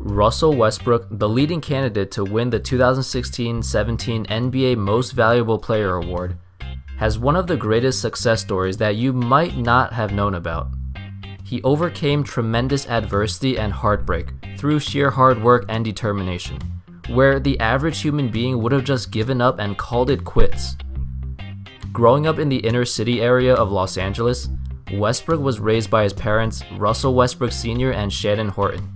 Russell Westbrook, the leading candidate to win the 2016-17 NBA Most Valuable Player Award, has one of the greatest success stories that you might not have known about. He overcame tremendous adversity and heartbreak through sheer hard work and determination, where the average human being would have just given up and called it quits. Growing up in the inner city area of Los Angeles, Westbrook was raised by his parents, Russell Westbrook Sr. and Shannon Horton.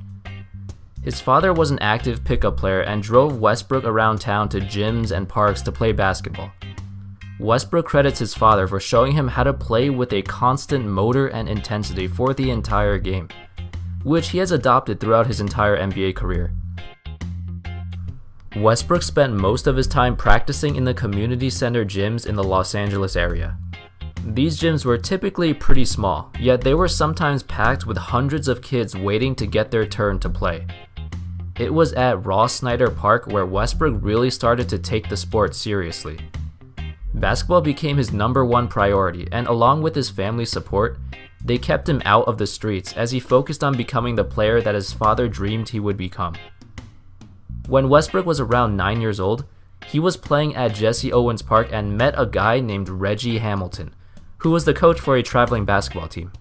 His father was an active pickup player and drove Westbrook around town to gyms and parks to play basketball. Westbrook credits his father for showing him how to play with a constant motor and intensity for the entire game, which he has adopted throughout his entire NBA career. Westbrook spent most of his time practicing in the community center gyms in the Los Angeles area. These gyms were typically pretty small, yet they were sometimes packed with hundreds of kids waiting to get their turn to play. It was at Ross Snyder Park where Westbrook really started to take the sport seriously. Basketball became his #1 priority, and along with his family's support, they kept him out of the streets as he focused on becoming the player that his father dreamed he would become. When Westbrook was around 9 years old, he was playing at Jesse Owens Park and met a guy named Reggie Hamilton, who was the coach for a traveling basketball team.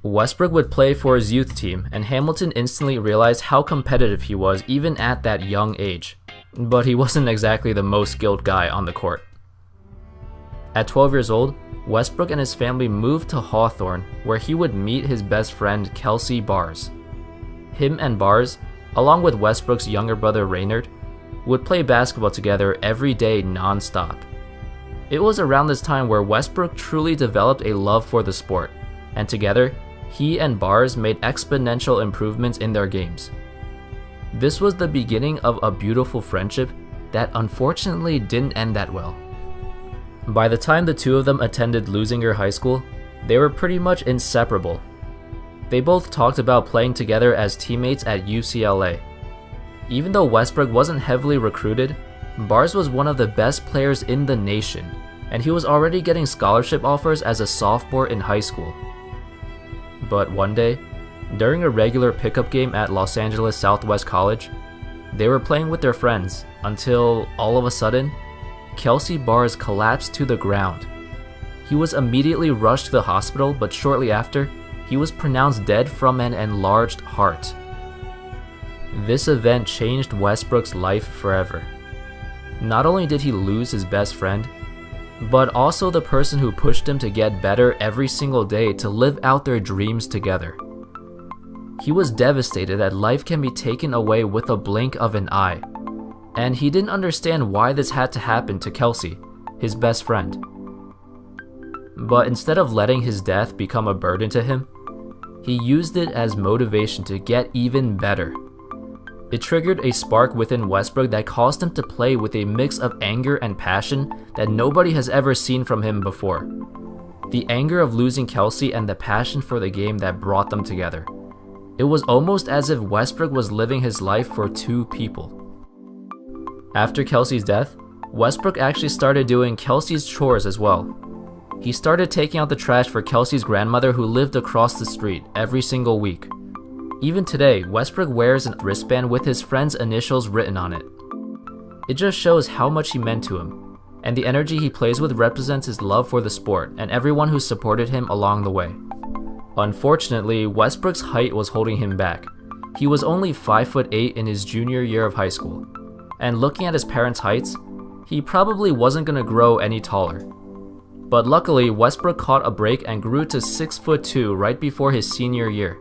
Westbrook would play for his youth team, and Hamilton instantly realized how competitive he was even at that young age, but he wasn't exactly the most skilled guy on the court. At 12 years old, Westbrook and his family moved to Hawthorne, where he would meet his best friend Kelsey Bars. Him and Bars, along with Westbrook's younger brother Raynard, would play basketball together every day non-stop. It was around this time where Westbrook truly developed a love for the sport, and together, he and Bars made exponential improvements in their games. This was the beginning of a beautiful friendship that unfortunately didn't end that well. By the time the two of them attended Lusinger High School, they were pretty much inseparable. They both talked about playing together as teammates at UCLA. Even though Westbrook wasn't heavily recruited, Bars was one of the best players in the nation, and he was already getting scholarship offers as a sophomore in high school. But one day, during a regular pickup game at Los Angeles Southwest College, they were playing with their friends until, all of a sudden, Kelsey Bars collapsed to the ground. He was immediately rushed to the hospital, but shortly after, he was pronounced dead from an enlarged heart. This event changed Westbrook's life forever. Not only did he lose his best friend, but also the person who pushed him to get better every single day to live out their dreams together. He was devastated that life can be taken away with a blink of an eye, and he didn't understand why this had to happen to Kelsey, his best friend. But instead of letting his death become a burden to him, he used it as motivation to get even better. It triggered a spark within Westbrook that caused him to play with a mix of anger and passion that nobody has ever seen from him before. The anger of losing Kelsey and the passion for the game that brought them together. It was almost as if Westbrook was living his life for two people. After Kelsey's death, Westbrook actually started doing Kelsey's chores as well. He started taking out the trash for Kelsey's grandmother who lived across the street every single week. Even today, Westbrook wears a wristband with his friend's initials written on it. It just shows how much he meant to him, and the energy he plays with represents his love for the sport and everyone who supported him along the way. Unfortunately, Westbrook's height was holding him back. He was only 5'8" in his junior year of high school, and looking at his parents' heights, he probably wasn't going to grow any taller. But luckily, Westbrook caught a break and grew to 6'2" right before his senior year.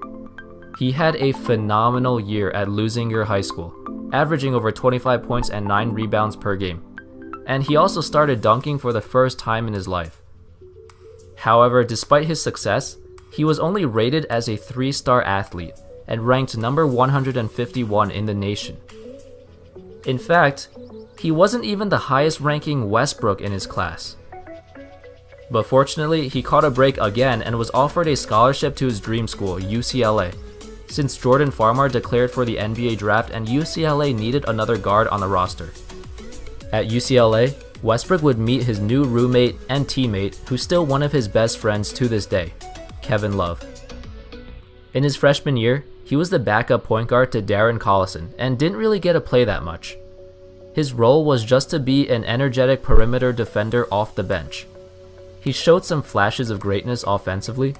He had a phenomenal year at Lusinger High School, averaging over 25 points and 9 rebounds per game. And he also started dunking for the first time in his life. However, despite his success, he was only rated as a 3-star athlete and ranked number 151 in the nation. In fact, he wasn't even the highest ranking Westbrook in his class. But fortunately, he caught a break again and was offered a scholarship to his dream school, UCLA, since Jordan Farmar declared for the NBA draft and UCLA needed another guard on the roster. At UCLA, Westbrook would meet his new roommate and teammate, who's still one of his best friends to this day, Kevin Love. In his freshman year, He was the backup point guard to Darren Collison and didn't really get to play that much. His role was just to be an energetic perimeter defender off the bench. He showed some flashes of greatness offensively,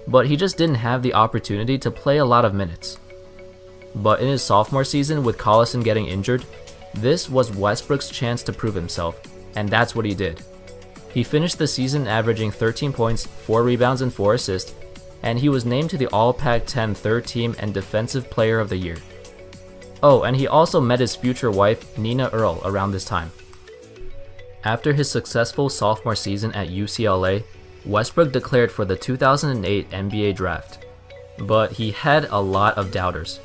but he just didn't have the opportunity to play a lot of minutes. But in his sophomore season with Collison getting injured, this was Westbrook's chance to prove himself, and that's what he did. He finished the season averaging 13 points, 4 rebounds, and 4 assists, and he was named to the All-Pac-10 Third Team and Defensive Player of the Year. Oh, and he also met his future wife, Nina Earl, around this time. After his successful sophomore season at UCLA, Westbrook declared for the 2008 NBA Draft, but he had a lot of doubters.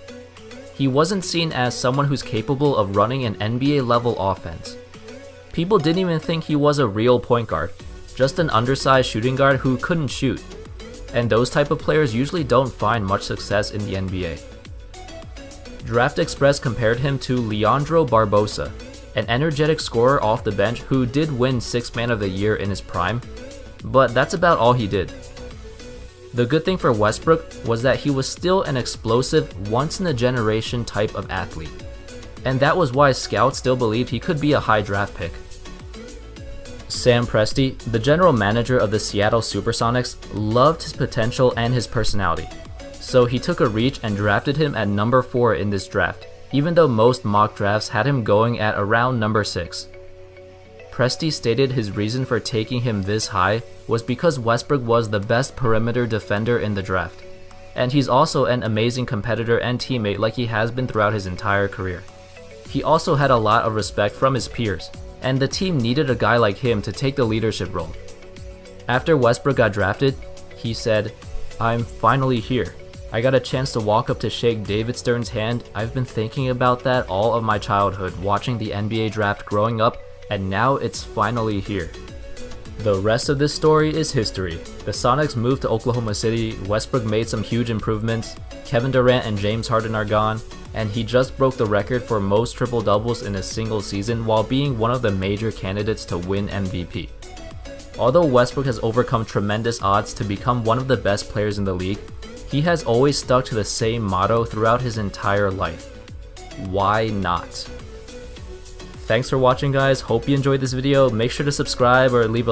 He wasn't seen as someone who's capable of running an NBA-level offense. People didn't even think he was a real point guard, just an undersized shooting guard who couldn't shoot, and those type of players usually don't find much success in the NBA. Draft Express compared him to Leandro Barbosa, an energetic scorer off the bench who did win Sixth Man of the Year in his prime, but that's about all he did. The good thing for Westbrook was that he was still an explosive, once-in-a-generation type of athlete, and that was why scouts still believed he could be a high draft pick. Sam Presti, the general manager of the Seattle Supersonics, loved his potential and his personality, so he took a reach and drafted him at number 4 in this draft, even though most mock drafts had him going at around number 6. Presti stated his reason for taking him this high was because Westbrook was the best perimeter defender in the draft, and he's also an amazing competitor and teammate like he has been throughout his entire career. He also had a lot of respect from his peers, and the team needed a guy like him to take the leadership role. After Westbrook got drafted, he said, "I'm finally here. I got a chance to walk up to shake David Stern's hand. I've been thinking about that all of my childhood, watching the NBA draft growing up, and now it's finally here." The rest of this story is history. The Sonics moved to Oklahoma City, Westbrook made some huge improvements, Kevin Durant and James Harden are gone, and he just broke the record for most triple-doubles in a single season while being one of the major candidates to win MVP. Although Westbrook has overcome tremendous odds to become one of the best players in the league, he has always stuck to the same motto throughout his entire life: why not? Thanks for watching, guys. Hope you enjoyed this video. Make sure to subscribe or leave a like.